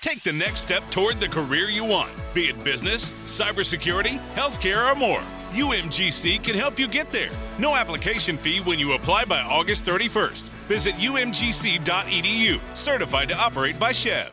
Take the next step toward the career you want, be it business, cybersecurity, healthcare, or more. UMGC can help you get there. No application fee when you apply by August 31st. Visit umgc.edu, certified to operate by Chev.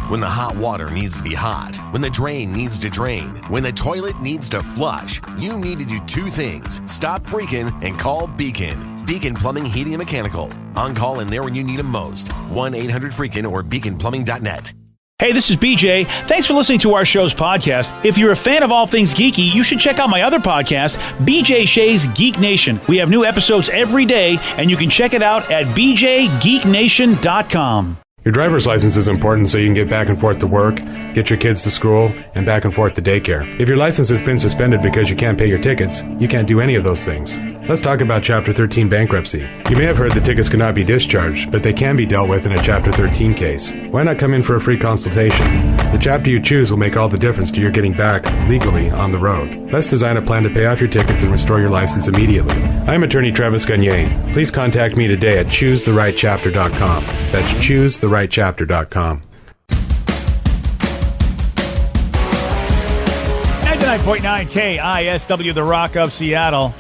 When the hot water needs to be hot, when the drain needs to drain, when the toilet needs to flush, you need to do two things. Stop freaking and call Beacon. Beacon Plumbing, Heating, and Mechanical. On call and there when you need them most. 1-800-FREAKIN or beaconplumbing.net. Hey, this is BJ. Thanks for listening to our show's podcast. If you're a fan of all things geeky, you should check out my other podcast, BJ Shea's Geek Nation. We have new episodes every day, and you can check it out at bjgeeknation.com. Your driver's license is important so you can get back and forth to work, get your kids to school, and back and forth to daycare. If your license has been suspended because you can't pay your tickets, you can't do any of those things. Let's talk about Chapter 13 bankruptcy. You may have heard that tickets cannot be discharged, but they can be dealt with in a Chapter 13 case. Why not come in for a free consultation? The chapter you choose will make all the difference to your getting back legally on the road. Let's design a plan to pay off your tickets and restore your license immediately. I'm attorney Travis Gagne. Please contact me today at choosetherightchapter.com. That's choosetherightchapter.com. 99.9 KISW, the Rock of Seattle.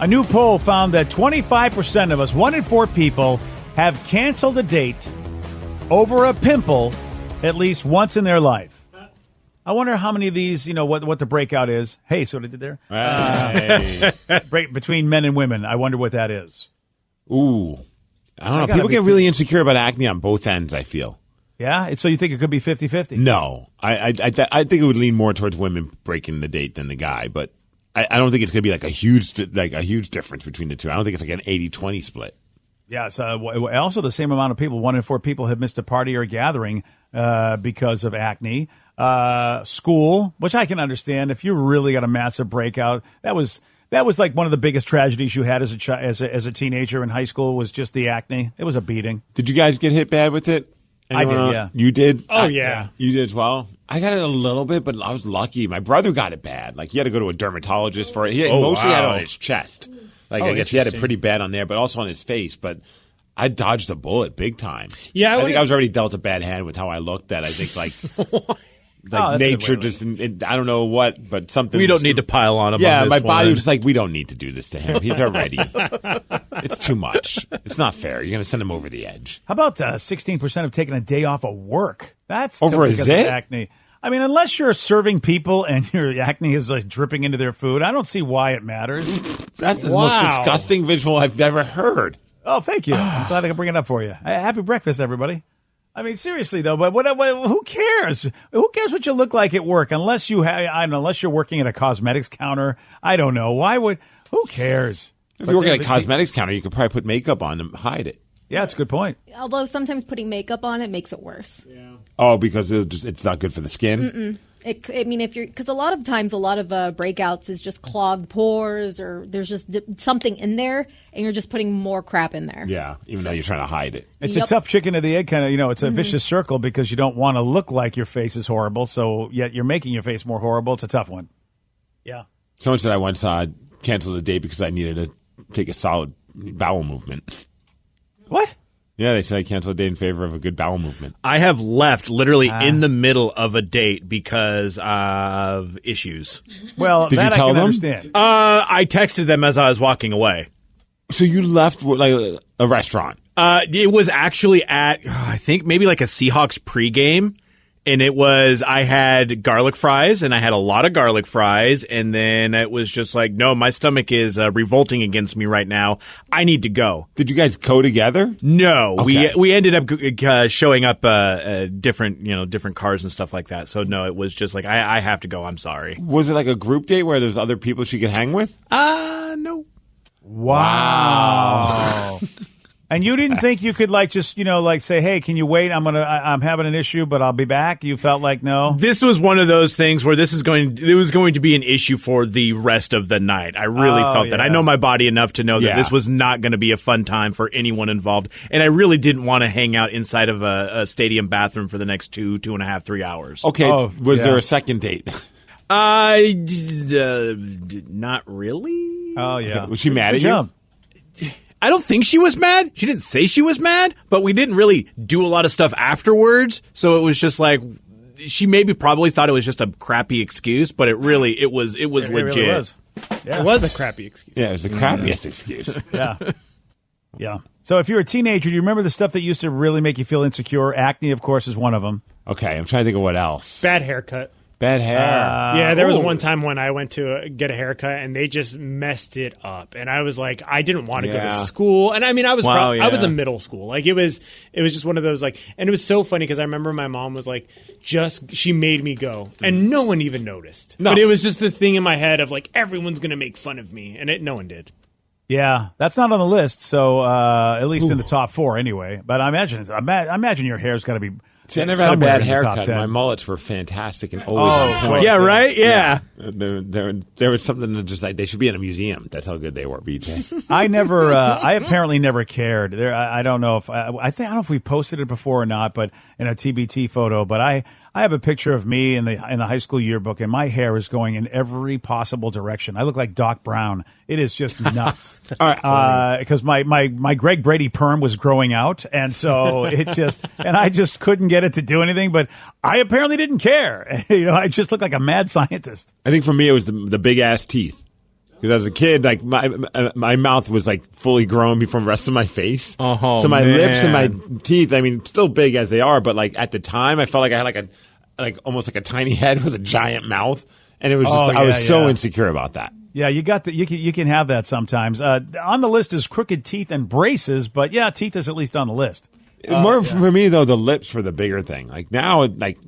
A new poll found that 25% of us, 1 in 4 people, have canceled a date over a pimple at least once in their life. I wonder how many of these, what the breakout is. Hey, see what I did there? Hey. Break between men and women. I wonder what that is. Ooh. I don't know. People get really insecure about acne on both ends, I feel. Yeah? So you think it could be 50-50? No. I think it would lean more towards women breaking the date than the guy, but I don't think it's going to be like a huge difference between the two. I don't think it's like an 80-20 split. Yeah, so also the same amount of people, 1 in 4 people have missed a party or a gathering because of acne. School, which I can understand. If you really got a massive breakout, that was like one of the biggest tragedies you had as a teenager in high school was just the acne. It was a beating. Did you guys get hit bad with it? Anyone I did, else? yeah. You did? Oh, yeah. You did as well? I got it a little bit, but I was lucky. My brother got it bad. Like, he had to go to a dermatologist for it. He mostly had it on his chest. I guess he had it pretty bad on there, but also on his face. But I dodged a bullet big time. Yeah, I think I was already dealt a bad hand with how I looked. That I think nature just I don't know what, but something. We don't need to pile on him. Yeah, on this my body one. was just like, we don't need to do this to him. He's already. It's too much. It's not fair. You're going to send him over the edge. How about 16% have taken a day off of work? That's over because of acne. I mean, unless you're serving people and your acne is like dripping into their food, I don't see why it matters. That's the most disgusting visual I've ever heard. Oh, thank you. I'm glad I can bring it up for you. Happy breakfast, everybody. I mean, seriously though, but who cares? Who cares what you look like at work unless unless you're working at a cosmetics counter? I don't know. Who cares? If you're working at a cosmetics counter, you could probably put makeup on to hide it. Yeah, that's a good point. Although sometimes putting makeup on it makes it worse. Yeah. Oh, because it's not good for the skin? Because a lot of times, a lot of breakouts is just clogged pores or there's just something in there and you're just putting more crap in there. Yeah, even though you're trying to hide it. It's a tough chicken and the egg kind of, it's a vicious circle because you don't want to look like your face is horrible, so yet you're making your face more horrible. It's a tough one. Yeah. Someone said I once canceled a date because I needed to take a solid bowel movement. What? Yeah, they said I canceled a date in favor of a good bowel movement. I have left literally in the middle of a date because of issues. Well, did you tell them? Understand. I texted them as I was walking away. So you left like a restaurant? It was actually at I think maybe like a Seahawks pregame. And I had garlic fries, and I had a lot of garlic fries, and then it was just like, no, my stomach is revolting against me right now. I need to go. Did you guys go together? No, okay. we ended up showing up different cars and stuff like that. So no, it was just like I have to go. I'm sorry. Was it like a group date where there's other people she could hang with? No. Wow. And you didn't think you could say, hey, can you wait? I'm having an issue, but I'll be back. You felt like no. This was one of those things where it was going to be an issue for the rest of the night. I really felt that. I know my body enough to know that this was not going to be a fun time for anyone involved. And I really didn't want to hang out inside of a stadium bathroom for the next 2.5, 3 hours. Okay. Was there a second date? Not really. Oh, yeah. Was she mad at you? I don't think she was mad. She didn't say she was mad, but we didn't really do a lot of stuff afterwards. So it was just like she probably thought it was just a crappy excuse, but it was legit. It really was. Yeah. It was a crappy excuse. Yeah, it was the crappiest excuse. Yeah. Yeah. So if you're a teenager, do you remember the stuff that used to really make you feel insecure? Acne, of course, is one of them. Okay, I'm trying to think of what else. Bad haircut. Bad hair. Yeah, there was one time when I went to get a haircut and they just messed it up, and I was like, I didn't want to go to school, and I mean, I was I was in middle school, like it was just one of those like, and it was so funny because I remember my mom was like, she made me go, and no one even noticed, but it was just this thing in my head of like everyone's gonna make fun of me, and no one did. Yeah, that's not on the list, so at least in the top 4 anyway. But I imagine your hair's got to be. See, I never had a bad haircut. My mullets were fantastic and always on point. Yeah, right? Yeah. There was something that just like they should be in a museum. That's how good they were, BJ. I apparently never cared. I don't know if I don't know if we've posted it before or not, but in a TBT photo. But I have a picture of me in the high school yearbook, and my hair is going in every possible direction. I look like Doc Brown. It is just nuts. Because my Greg Brady perm was growing out, and so I just couldn't get it to do anything. But I apparently didn't care. I just looked like a mad scientist. I think for me it was the big ass teeth. Because as a kid, like my mouth was like fully grown from the rest of my face. So my lips and my teeth, I mean, still big as they are, but like at the time, I felt like I had almost like a tiny head with a giant mouth, and it was just I was so insecure about that. Yeah, you can have that sometimes. On the list is crooked teeth and braces, but yeah, teeth is at least on the list. For me though, the lips were the bigger thing. Like now, like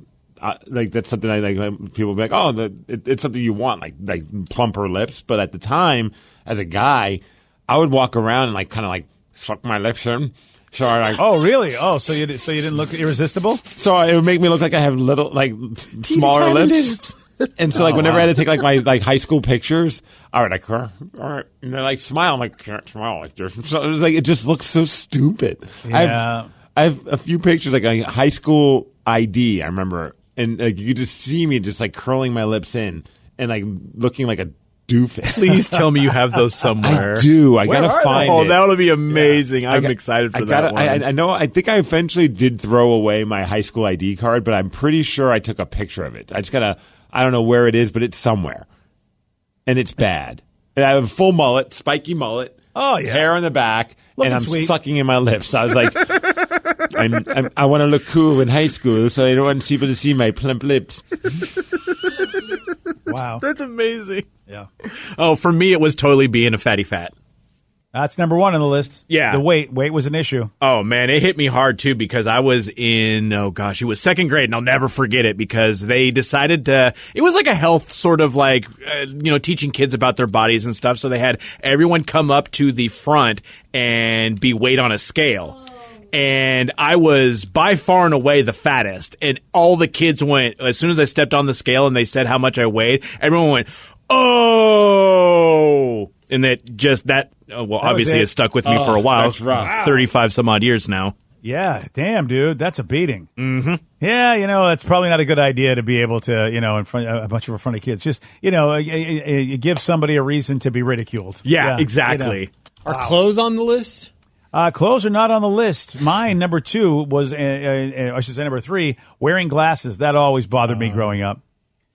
that's something I like. People be like, it's something you want, like plumper lips. But at the time, as a guy, I would walk around and like kind of like suck my lips in. So I like, oh really? Oh, so you didn't look irresistible? So it would make me look like I have little, like smaller lips. And so like whenever I had to take like my like high school pictures, I would like, all right, and they're like smile. I'm like, can't smile like this. So it was like it just looks so stupid. Yeah. I have a few pictures like a high school ID. I remember. And like, you could just see me just like curling my lips in and like looking like a doofus. Please tell me you have those somewhere. I do. I gotta find it. Oh, that would be amazing. Yeah. I'm excited for that one. I know. I think I eventually did throw away my high school ID card, but I'm pretty sure I took a picture of it. I don't know where it is, but it's somewhere, and it's bad. And I have a full mullet, spiky mullet. Oh yeah, hair on the back, looking and I'm sweet. Sucking in my lips. I was like, I want to look cool in high school, so I don't want people to see my plump lips. Wow, that's amazing. Yeah. Oh, for me, it was totally being a fatty fat. That's number 1 on the list. Yeah. The weight was an issue. Oh, man, it hit me hard, too, because I was in, it was second grade, and I'll never forget it because they decided to, it was like a health sort of like, teaching kids about their bodies and stuff. So they had everyone come up to the front and be weighed on a scale. And I was by far and away the fattest. And all the kids went, as soon as I stepped on the scale and they said how much I weighed, everyone went, oh! And obviously it stuck with me for a while. That's rough. 35 some odd years now. Yeah, damn, dude, that's a beating. Mm-hmm. Yeah, that's probably not a good idea to be able to, in front a bunch of front of kids. Just, you give somebody a reason to be ridiculed. Yeah, exactly. Are clothes on the list? Clothes are not on the list. Mine, number 2, was, I should say number 3, wearing glasses. That always bothered me growing up.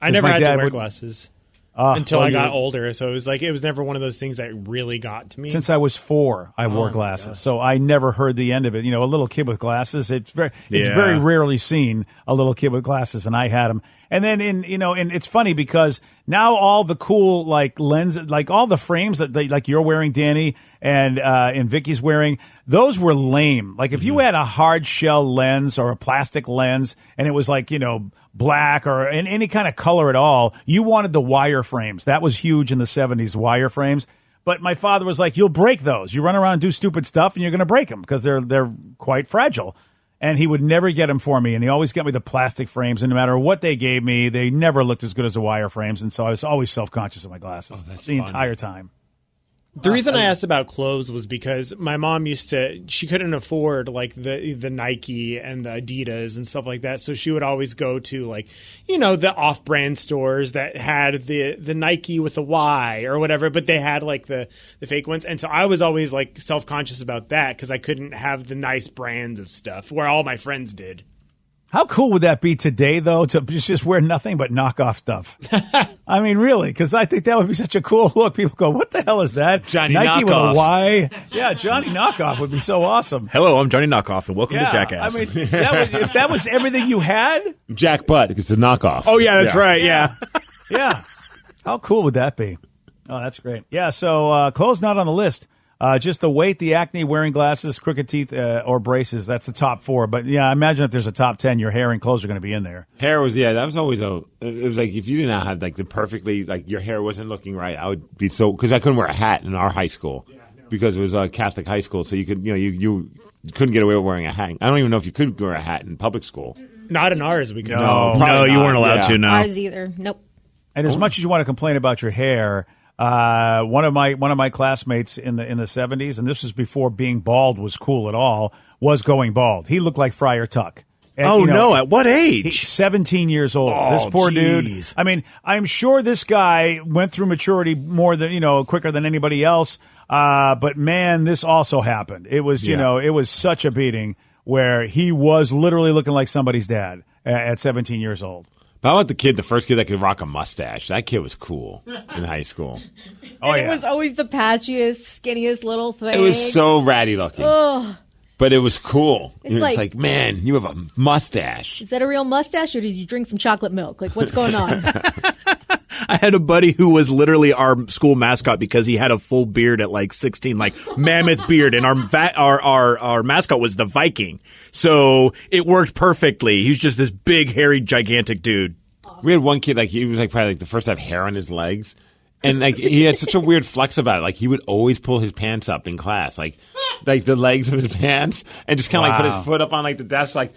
I never had to wear glasses. Until I got older, so it was never one of those things that really got to me. Since I was 4, I wore glasses, so I never heard the end of it. A little kid with glasses, it's very rarely seen, a little kid with glasses, and I had them. And then and it's funny because now all the cool like lenses, like all the frames that like you're wearing, Danny, and Vicky's wearing, those were lame. Like if you had a hard shell lens or a plastic lens, and it was like black or in any kind of color at all, you wanted the wire frames. That was huge in the 70s, wire frames. But my father was like, you'll break those. You run around and do stupid stuff, and you're going to break them because they're quite fragile. And he would never get them for me, and he always got me the plastic frames. And no matter what they gave me, they never looked as good as the wire frames. And so I was always self-conscious of my glasses the entire time. The reason I asked about clothes was because my mom she couldn't afford like the Nike and the Adidas and stuff like that. So she would always go to like, the off-brand stores that had the Nike with a Y or whatever, but they had like the fake ones. And so I was always like self-conscious about that because I couldn't have the nice brands of stuff where all my friends did. How cool would that be today, though, to just wear nothing but knockoff stuff? I mean, really, because I think that would be such a cool look. People go, what the hell is that? Johnny Nike Knockoff. with a Y? Yeah, Johnny Knockoff would be so awesome. Hello, I'm Johnny Knockoff, and welcome to Jackass. I mean, if that was everything you had? Jack Butt, it's a knockoff. Oh, yeah, that's right, yeah. Yeah. How cool would that be? Oh, that's great. Yeah, so clothes not on the list. Just the weight, the acne, wearing glasses, crooked teeth, or braces. That's the top 4. But, yeah, I imagine if there's a top 10, your hair and clothes are going to be in there. Hair was, that was always it was like if you did not have like the perfectly, like your hair wasn't looking right, I would be because I couldn't wear a hat in our high school because it was a Catholic high school. So you could, you couldn't get away with wearing a hat. I don't even know if you could wear a hat in public school. Not in ours. We could. No, you weren't allowed to, no. Ours either. Nope. And as much as you want to complain about your hair, one of my classmates in the 70s, and this was before being bald was cool at all, was going bald. He looked like Friar Tuck. And, no! At what age? He's 17 years old. Oh, this poor dude. geez. I mean, I'm sure this guy went through maturity more than quicker than anybody else. But man, this also happened. It was it was such a beating where he was literally looking like somebody's dad at 17 years old. How about the first kid that could rock a mustache? That kid was cool in high school. It was always the patchiest, skinniest little thing. It was so ratty looking. Ugh. But it was cool. It's It's like, like, man, you have a mustache. Is that a real mustache or did you drink some chocolate milk? Like, what's going on? I had a buddy who was literally our school mascot because he had a full beard at like 16, like mammoth beard, and our mascot was the Viking. So it worked perfectly. He was just this big, hairy, gigantic dude. We had one kid, like he was like probably like the first to have hair on his legs. And like he had such a weird flex about it. Like he would always pull his pants up in class, like the legs of his pants, and just kind of like put his foot up on like the desk, like,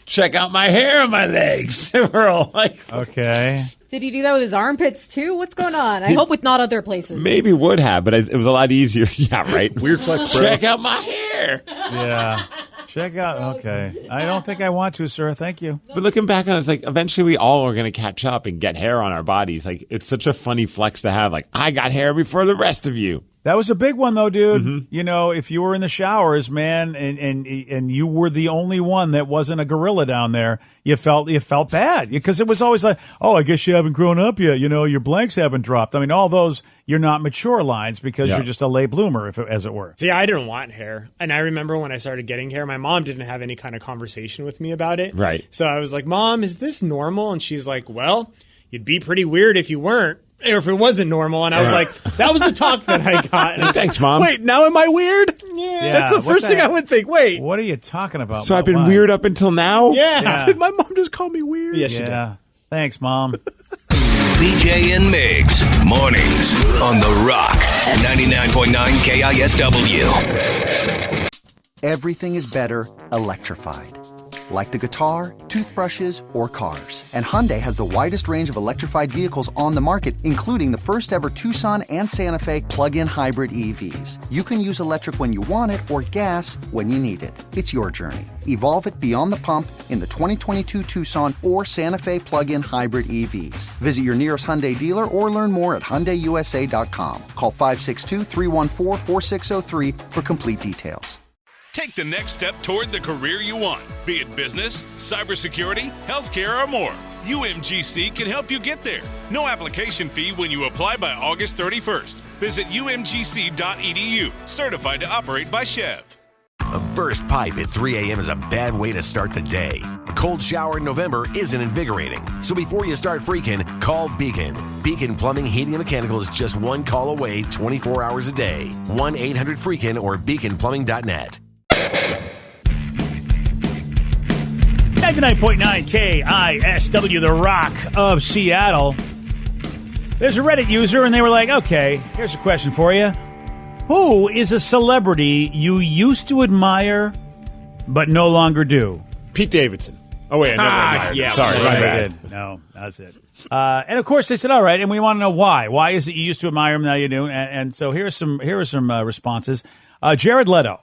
check out my hair on my legs. We're all like, okay. Did he do that with his armpits too? What's going on? I hope with not other places. Maybe would have, but it was a lot easier. Yeah, right. Weird flex, bro. Check out my hair. Yeah. Check out. Okay. I don't think I want to, sir. Thank you. But looking back on it, it's like eventually we all are going to catch up and get hair on our bodies. Like it's such a funny flex to have. Like I got hair before the rest of you. That was a big one, though, dude. Mm-hmm. If you were in the showers, man, and you were the only one that wasn't a gorilla down there, you felt bad because it was always like, oh, I guess you haven't grown up yet. Your blanks haven't dropped. I mean, all those you're not mature lines because you're just a late bloomer, as it were. See, I didn't want hair, and I remember when I started getting hair, my mom didn't have any kind of conversation with me about it. Right. So I was like, Mom, is this normal? And she's like, well, you'd be pretty weird if you weren't. Or if it wasn't normal, and I was like, that was the talk that I got. And thanks, Mom. Wait, now am I weird? Yeah. That's the first thing I would think. Wait. What are you talking about? So I've been weird up until now? Yeah. Did my mom just call me weird? Yes, she did. Thanks, Mom. BJ and Migs, mornings on The Rock, 99.9 KISW. Everything is better electrified. Like the guitar, toothbrushes, or cars. And Hyundai has the widest range of electrified vehicles on the market, including the first ever Tucson and Santa Fe plug-in hybrid EVs. You can use electric when you want it or gas when you need it. It's your journey. Evolve it beyond the pump in the 2022 Tucson or Santa Fe plug-in hybrid EVs. Visit your nearest Hyundai dealer or learn more at HyundaiUSA.com. Call 562-314-4603 for complete details. Take the next step toward the career you want, be it business, cybersecurity, healthcare, or more. UMGC can help you get there. No application fee when you apply by August 31st. Visit umgc.edu, certified to operate by Chev. A burst pipe at 3 a.m. is a bad way to start the day. A cold shower in November isn't invigorating. So before you start freaking, call Beacon. Beacon Plumbing, Heating, and Mechanical is just one call away 24 hours a day. 1-800-FREAKIN or beaconplumbing.net. 99.9 KISW, The Rock of Seattle. There's a Reddit user, and they were like, okay, here's a question for you. Who is a celebrity you used to admire but no longer do? Pete Davidson. Oh, wait, I never mind. Yeah, sorry, my bad. Did. No, that's it. And of course, they said, all right, and we want to know why. Why is it you used to admire him, now you do? And so here are some responses. Jared Leto.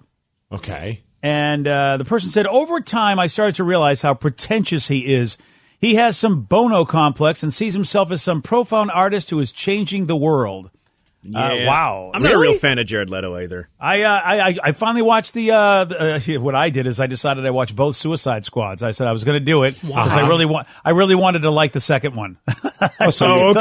Okay. And the person said, over time, I started to realize how pretentious he is. He has some Bono complex and sees himself as some profound artist who is changing the world. Yeah. Wow. I'm not a real fan of Jared Leto either. I finally watched what I did is I decided I watched both Suicide Squads. I said I was going to do it because I really wanted to like the second one. Okay. So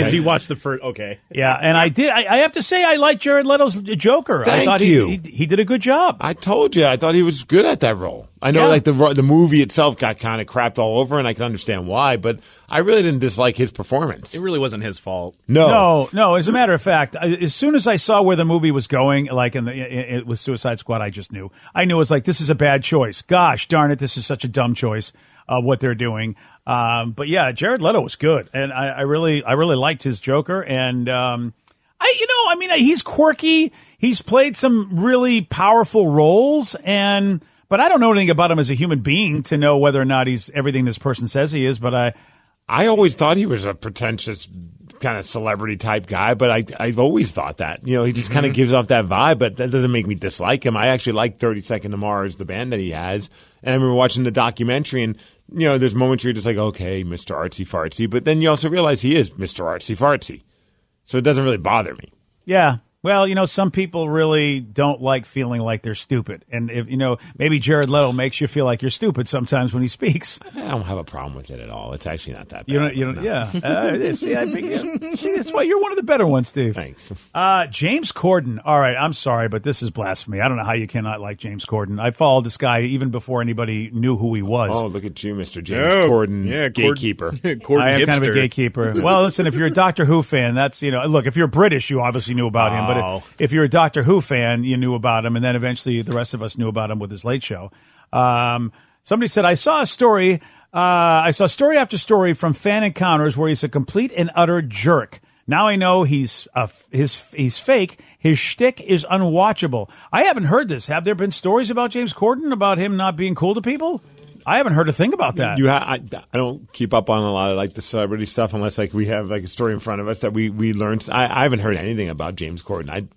you watched the first. Okay. Yeah, and I did. I have to say I like Jared Leto's Joker. I thought he did a good job. I told you. I thought he was good at that role. I know, like the movie itself got kind of crapped all over, and I can understand why. But I really didn't dislike his performance. It really wasn't his fault. No. As a matter of fact, as soon as I saw where the movie was going, like with Suicide Squad, I just knew. I knew it was like, this is a bad choice. Gosh darn it, this is such a dumb choice. What they're doing, but yeah, Jared Leto was good, and I really liked his Joker, and he's quirky. He's played some really powerful roles, but I don't know anything about him as a human being to know whether or not he's everything this person says he is. But I always thought he was a pretentious kind of celebrity type guy, but I've always thought that. He just kind of gives off that vibe, but that doesn't make me dislike him. I actually like 30 Second to Mars, the band that he has, and I remember watching the documentary, and there's moments where you're just like, okay, Mr. Artsy Fartsy, but then you also realize he is Mr. Artsy Fartsy, so it doesn't really bother me. Yeah. Well, some people really don't like feeling like they're stupid. And if maybe Jared Leto makes you feel like you're stupid sometimes when he speaks. I don't have a problem with it at all. It's actually not that bad. Yeah. See, I think that's why you're one of the better ones, Steve. Thanks. James Corden. All right, I'm sorry, but this is blasphemy. I don't know how you cannot like James Corden. I followed this guy even before anybody knew who he was. Oh, look at you, Mr. James Corden, gatekeeper. Corden I am hipster. kind of a gatekeeper. Well, listen, if you're a Doctor Who fan, that's, look, if you're British, you obviously knew about him. But if you're a Doctor Who fan, you knew about him, and then eventually the rest of us knew about him with his Late Show. Somebody said, I saw story after story from fan encounters where he's a complete and utter jerk. Now I know he's fake. His shtick is unwatchable. I haven't heard this. Have there been stories about James Corden about him not being cool to people? I haven't heard a thing about that. I don't keep up on a lot of the celebrity stuff unless we have a story in front of us that we learned. I haven't heard anything about James Corden.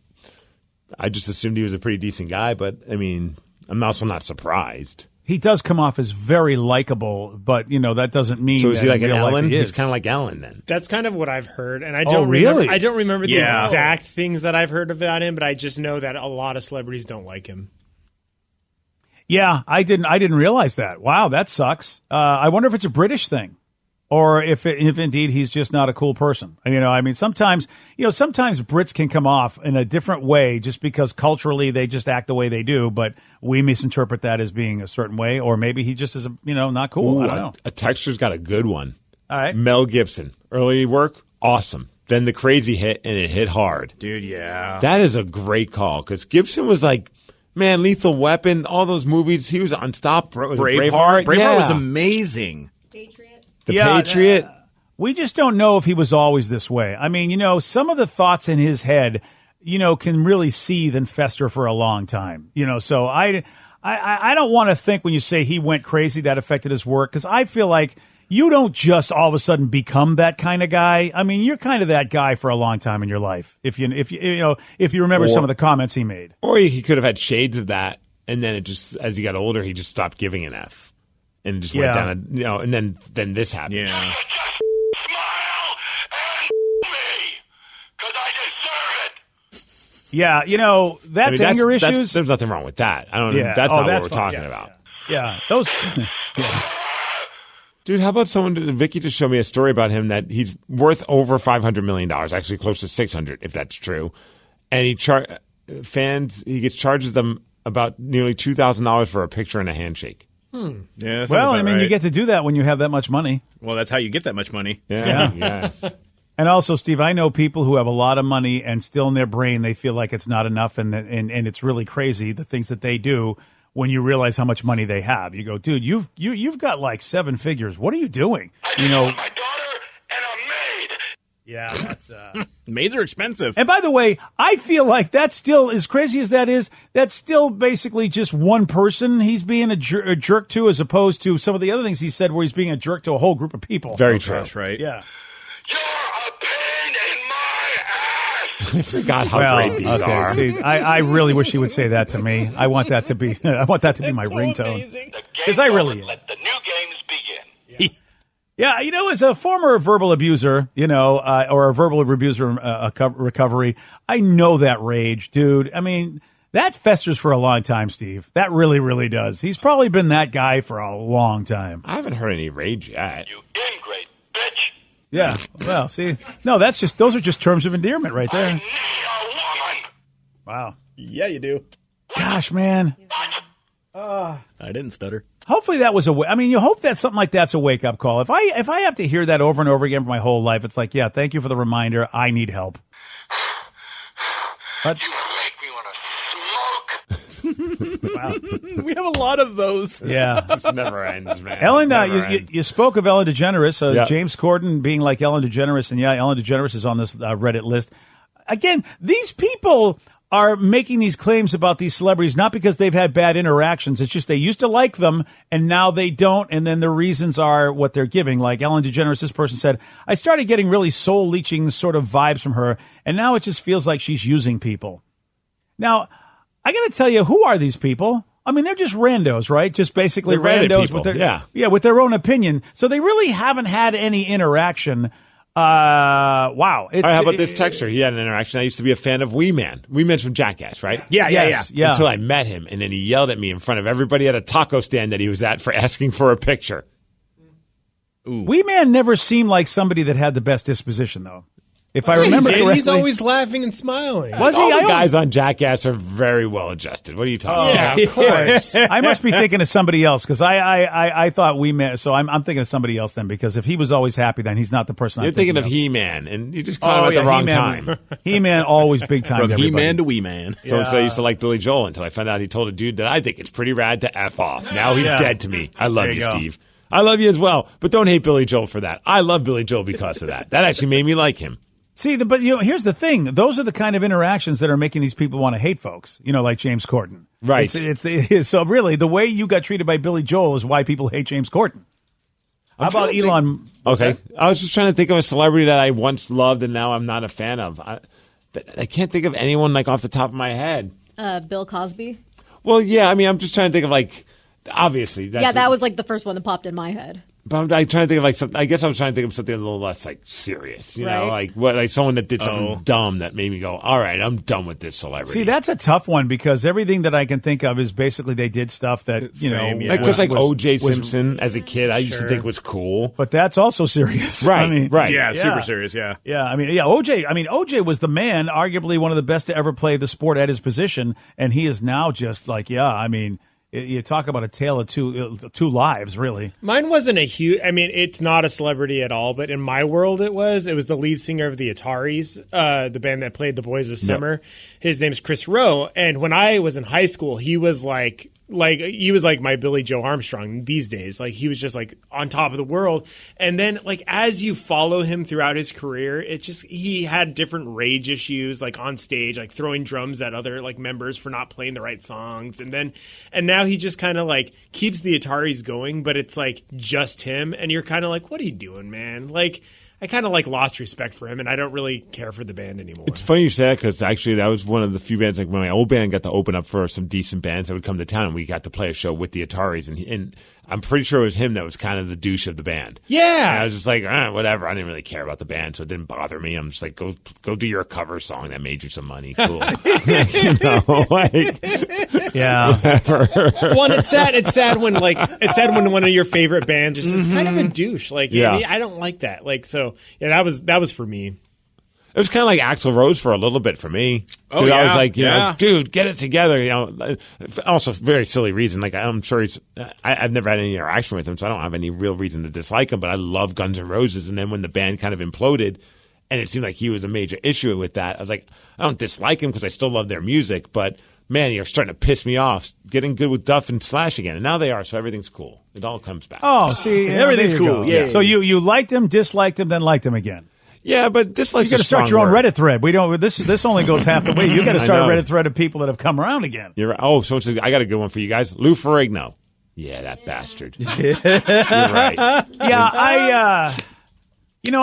I just assumed he was a pretty decent guy, but I'm also not surprised. He does come off as very likable, but that doesn't mean. So is he like an Ellen? He's kind of like Ellen then. That's kind of what I've heard, and I don't remember the exact things that I've heard about him, but I just know that a lot of celebrities don't like him. Yeah, I didn't realize that. Wow, that sucks. I wonder if it's a British thing, or if indeed he's just not a cool person. Sometimes Brits can come off in a different way just because culturally they just act the way they do, but we misinterpret that as being a certain way, or maybe he just is not cool. Ooh, I don't know. A texture's got a good one. All right, Mel Gibson, early work, awesome. Then the crazy hit, and it hit hard. Dude, yeah. That is a great call because Gibson was like. Man, Lethal Weapon, all those movies, he was unstoppable. Braveheart was amazing. Patriot. The Patriot. We just don't know if he was always this way. Some of the thoughts in his head, can really seethe and fester for a long time. So I don't want to think when you say he went crazy that affected his work, because I feel like you don't just all of a sudden become that kind of guy. You're kind of that guy for a long time in your life. If you remember some of the comments he made, or he could have had shades of that, and then it just as he got older, he just stopped giving an F, and just went down. And then this happened. Yeah. Smile and me, because I deserve it. Yeah, that's anger issues. There's nothing wrong with that. I don't. Yeah. That's not what we're talking about. Yeah, those. Yeah. Dude, how about Vicky just showed me a story about him that he's worth over $500 million, actually close to $600 if that's true. And he gets charges them about nearly $2,000 for a picture and a handshake. Yeah. Well, you get to do that when you have that much money. Well, that's how you get that much money. Yeah. Yes. And also, Steve, I know people who have a lot of money and still in their brain they feel like it's not enough, and it's really crazy the things that they do. When you realize how much money they have, you go, dude, you've got like 7 figures. What are you doing? My daughter and a maid. Yeah, that's maids are expensive. And by the way, I feel like that's still, as crazy as that is, that's still basically just one person he's being a jerk to, as opposed to some of the other things he said where he's being a jerk to a whole group of people. Very true. That's right. Yeah. You're a pain in my ass. I forgot how great these are. See, I really wish he would say that to me. I want that to be my ringtone. Because I really am. Let the new games begin. Yeah, as a former verbal abuser, or a verbal abuser recovery, I know that rage, dude. I mean, that festers for a long time, Steve. That really, really does. He's probably been that guy for a long time. I haven't heard any rage yet. You ingrate bitch. Yeah, well, see, no, those are just terms of endearment right there. I need a woman. Wow. Yeah, you do. Gosh, man. I didn't stutter. Hopefully that was you hope that something like that's a wake-up call. If I have to hear that over and over again for my whole life, it's like, yeah, thank you for the reminder. I need help. But, You make me want to smoke. wow. We have a lot of those. Yeah. This never ends, man. Ellen, ends. you spoke of Ellen DeGeneres. Yeah. James Corden being like Ellen DeGeneres, and yeah, Ellen DeGeneres is on this Reddit list. Again, these people are making these claims about these celebrities not because they've had bad interactions. It's just they used to like them, and now they don't, and then the reasons are what they're giving. Like Ellen DeGeneres, this person said, I started getting really soul-leeching sort of vibes from her, and now it just feels like she's using people. Now, I got to tell you, who are these people? I mean, they're just randos, right? Just basically They're randos people. with their with their own opinion. So they really haven't had any interaction. Wow. How about this texture? He had an interaction. I used to be a fan of Wee Man. Wee Man's from Jackass, right? Yeah. Until I met him, and then he yelled at me in front of everybody at a taco stand that he was at for asking for a picture. Wee Man never seemed like somebody that had the best disposition, though. If I remember correctly. He's always laughing and smiling. Was he? All the guys on Jackass are very well adjusted. What are you talking about? Yeah, of course. I must be thinking of somebody else because I thought Wee Man. So I'm thinking of somebody else then because if he was always happy, then he's not the person. You're thinking of He-Man, and you just caught him at the wrong time. He-Man always big time. From He-Man to Wee Man. So I used to like Billy Joel until I found out he told a dude that I think it's pretty rad to F off. Now he's dead to me. I love you, Steve. I love you as well, but don't hate Billy Joel for that. I love Billy Joel because of that. That actually made me like him. See, but here's the thing. Those are the kind of interactions that are making these people want to hate folks, like James Corden. Right. So really, the way you got treated by Billy Joel is why people hate James Corden. How about Elon? Okay. I was just trying to think of a celebrity that I once loved and now I'm not a fan of. I can't think of anyone off the top of my head. Bill Cosby. Well, yeah. I mean, I'm just trying to think of obviously. That was the first one that popped in my head. But I'm trying to think of something. I guess I was trying to think of something a little less serious. You know, like someone that did something dumb that made me go, all right, I'm done with this celebrity. See, that's a tough one because everything that I can think of is basically they did stuff that O.J. Simpson as a kid, I used to think was cool. But that's also serious, right? Right? Yeah, super serious. Yeah. OJ was the man, arguably one of the best to ever play the sport at his position, and he is now just you talk about a tale of two lives, really. Mine wasn't a huge. I mean, it's not a celebrity at all, but in my world, it was. It was the lead singer of the Ataris, the band that played The Boys of Summer. Yep. His name's Chris Rowe, and when I was in high school, he was like my Billy Joe Armstrong these days. He was just on top of the world. And then as you follow him throughout his career, he had different rage issues on stage, throwing drums at other members for not playing the right songs. And now he just kind of keeps the Ataris going, but it's just him. And you're kind of what are you doing, man? I kind of lost respect for him, and I don't really care for the band anymore. It's funny you say that because actually that was one of the few bands. When my old band got to open up for some decent bands that would come to town, and we got to play a show with the Ataris, and I'm pretty sure it was him that was kind of the douche of the band. Yeah, and I was just whatever. I didn't really care about the band, so it didn't bother me. I'm just go do your cover song that made you some money. Cool, yeah. Well, it's sad. It's sad when one of your favorite bands just is kind of a douche. I don't like that. That was for me. It was kind of like Axl Rose for a little bit for me. Oh, yeah. I was like, dude, get it together. Also, very silly reason. I'm sure I've never had any interaction with him, so I don't have any real reason to dislike him, but I love Guns N' Roses. And then when the band kind of imploded, and it seemed like he was a major issue with that, I was like, I don't dislike him because I still love their music, but man, you're starting to piss me off getting good with Duff and Slash again. And now they are, so everything's cool. It all comes back. Oh, see, everything's cool. Yeah. So you liked him, disliked him, then liked him again. Yeah, but this like you got to start your own Reddit thread. We don't. This only goes half the way. You got to start a Reddit thread of people that have come around again. You're right. Oh, so I got a good one for you guys. Lou Ferrigno. Yeah, that bastard. You're right. Yeah,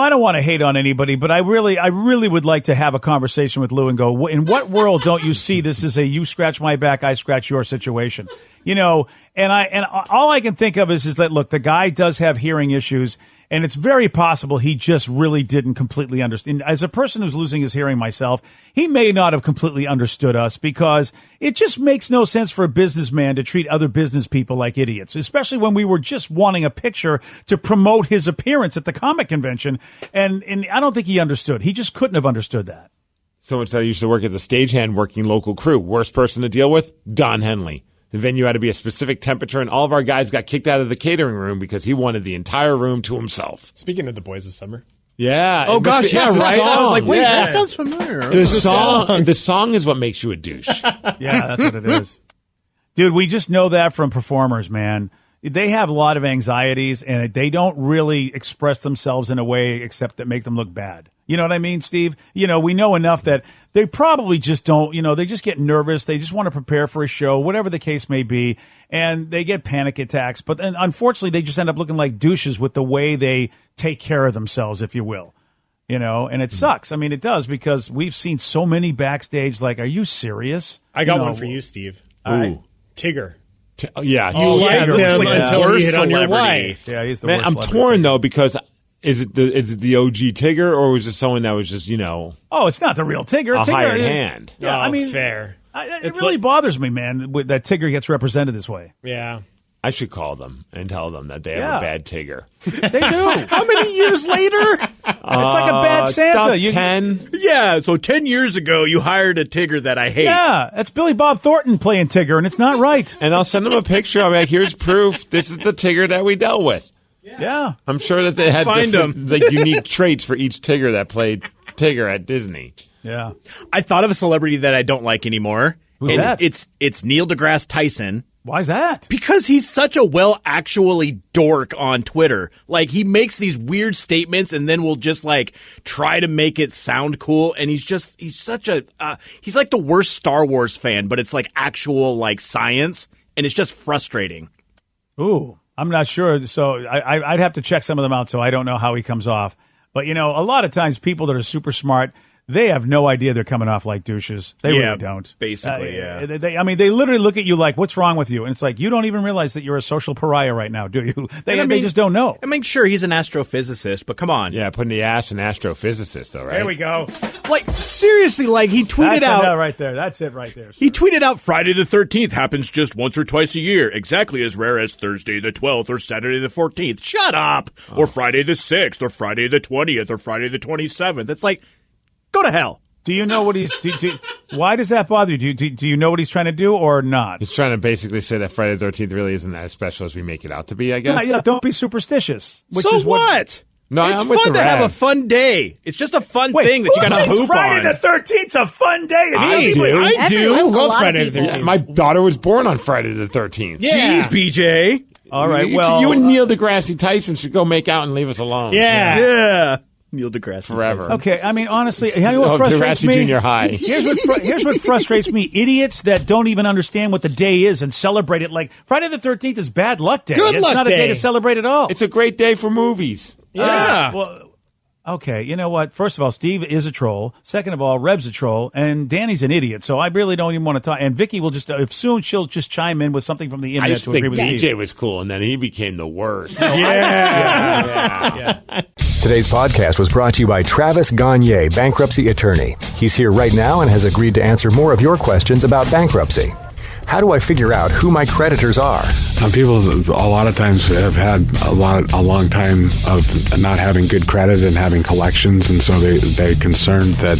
I don't want to hate on anybody, but I really would like to have a conversation with Lou and go, in what world don't you see this as a you scratch my back, I scratch your situation? And all I can think of is that, look, the guy does have hearing issues, and it's very possible he just really didn't completely understand. As a person who's losing his hearing myself, he may not have completely understood us, because it just makes no sense for a businessman to treat other business people like idiots, especially when we were just wanting a picture to promote his appearance at the comic convention. And I don't think he understood. He just couldn't have understood that. So much that I used to work at the stagehand working local crew. Worst person to deal with? Don Henley. The venue had to be a specific temperature, and all of our guys got kicked out of the catering room because he wanted the entire room to himself. Speaking of the Boys of Summer. Yeah. Oh, gosh, yeah, right? I was like, wait, that sounds familiar. The song is what makes you a douche. Yeah, that's what it is. Dude, we just know that from performers, man. They have a lot of anxieties, and they don't really express themselves in a way except that make them look bad. You know what I mean, Steve? We know enough that they probably just don't, they just get nervous. They just want to prepare for a show, whatever the case may be, and they get panic attacks. But then, unfortunately, they just end up looking like douches with the way they take care of themselves, if you will. And it sucks. I mean, it does, because we've seen so many backstage, like, are you serious? I got one for you, Steve. Right. Tigger. Yeah. You liked him until he hit on your wife. Yeah, he's the Man, worst I'm celebrity. torn, though, because is it the OG Tigger, or was it someone that was just, Oh, it's not the real Tigger. a Tigger, hired hand? Yeah, I mean, fair. It really bothers me, man, that Tigger gets represented this way. Yeah. I should call them and tell them that they have a bad Tigger. They do. How many years later? It's like a bad Santa. 10. Yeah, so 10 years ago, you hired a Tigger that I hate. Yeah, that's Billy Bob Thornton playing Tigger, and it's not right. And I'll send them a picture. I'll be like, here's proof. This is the Tigger that we dealt with. Yeah. I'm sure that they had different, unique traits for each Tigger that played Tigger at Disney. Yeah. I thought of a celebrity that I don't like anymore. Who's that? It's Neil deGrasse Tyson. Why's that? Because he's such a actually dork on Twitter. Like, he makes these weird statements and then will just, try to make it sound cool. And he's such a, he's like the worst Star Wars fan, but it's actual, science. And it's just frustrating. Ooh, I'm not sure. So I'd have to check some of them out, so I don't know how he comes off. But, a lot of times people that are super smart, they have no idea they're coming off like douches. They really don't. Basically, yeah. They literally look at you like, what's wrong with you? And it's like, you don't even realize that you're a social pariah right now, do you? They just don't know. I mean, sure, he's an astrophysicist, but come on. Yeah, putting the ass in astrophysicist, though, right? There we go. Seriously, he tweeted out. That's right there. That's it right there. Sir. He tweeted out, Friday the 13th happens just once or twice a year, exactly as rare as Thursday the 12th or Saturday the 14th. Shut up! Oh. Or Friday the 6th or Friday the 20th or Friday the 27th. It's like, go to hell. Do you know what he's? Why does that bother you? Do you know what he's trying to do or not? He's trying to basically say that Friday the 13th really isn't as special as we make it out to be, I guess. Yeah, don't be superstitious. So what? No, it's I'm with fun the to Rav. have a fun day. It's just a fun thing that you got to hoop Friday on. the 13th's a fun day. I do. I love Friday the 13th. Yeah, my daughter was born on Friday the 13th. Yeah. Jeez, BJ. All right, well. You and Neil deGrasse Tyson should go make out and leave us alone. Yeah. Neil deGrasse forever. Tyson. Okay, I mean, honestly, you know what frustrates me? Junior High. Here's what frustrates me: idiots that don't even understand what the day is and celebrate it. Like Friday the 13th is bad luck day. Good it's luck not day. a day to celebrate at all. It's a great day for movies. Yeah. Well, okay, you know what? First of all, Steve is a troll. Second of all, Reb's a troll, and Danny's an idiot. So I really don't even want to talk. And Vicky will just soon she'll just chime in with something from the internet I just to think agree with DJ Steve. was cool, and then he became the worst. Yeah. Today's podcast was brought to you by Travis Gagne, bankruptcy attorney. He's here right now and has agreed to answer more of your questions about bankruptcy. How do I figure out who my creditors are? People a lot of times have had a long time of not having good credit and having collections, and so they're concerned that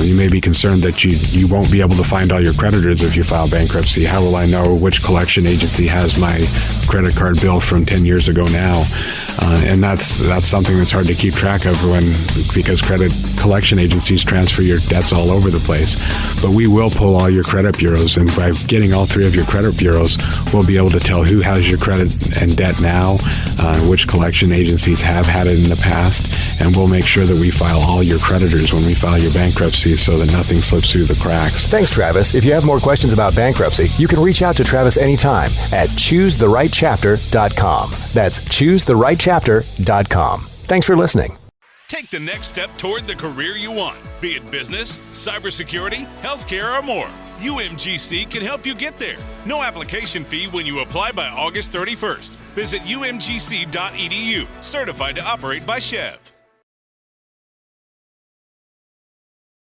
you may be concerned that you won't be able to find all your creditors if you file bankruptcy. How will I know which collection agency has my credit card bill from 10 years ago now? And that's something that's hard to keep track of because credit collection agencies transfer your debts all over the place. But we will pull all your credit bureaus, and by getting all 3 of your credit bureaus, we'll be able to tell who has your credit and debt now, which collection agencies have had it in the past, and we'll make sure that we file all your creditors when we file your bankruptcy so that nothing slips through the cracks. Thanks, Travis. If you have more questions about bankruptcy, you can reach out to Travis anytime at choosetherightchapter.com. That's choosetherightchapter.com. Thanks for listening. Take the next step toward the career you want, be it business, cybersecurity, healthcare, or more. UMGC can help you get there. No application fee when you apply by August 31st. Visit umgc.edu, certified to operate by Chev.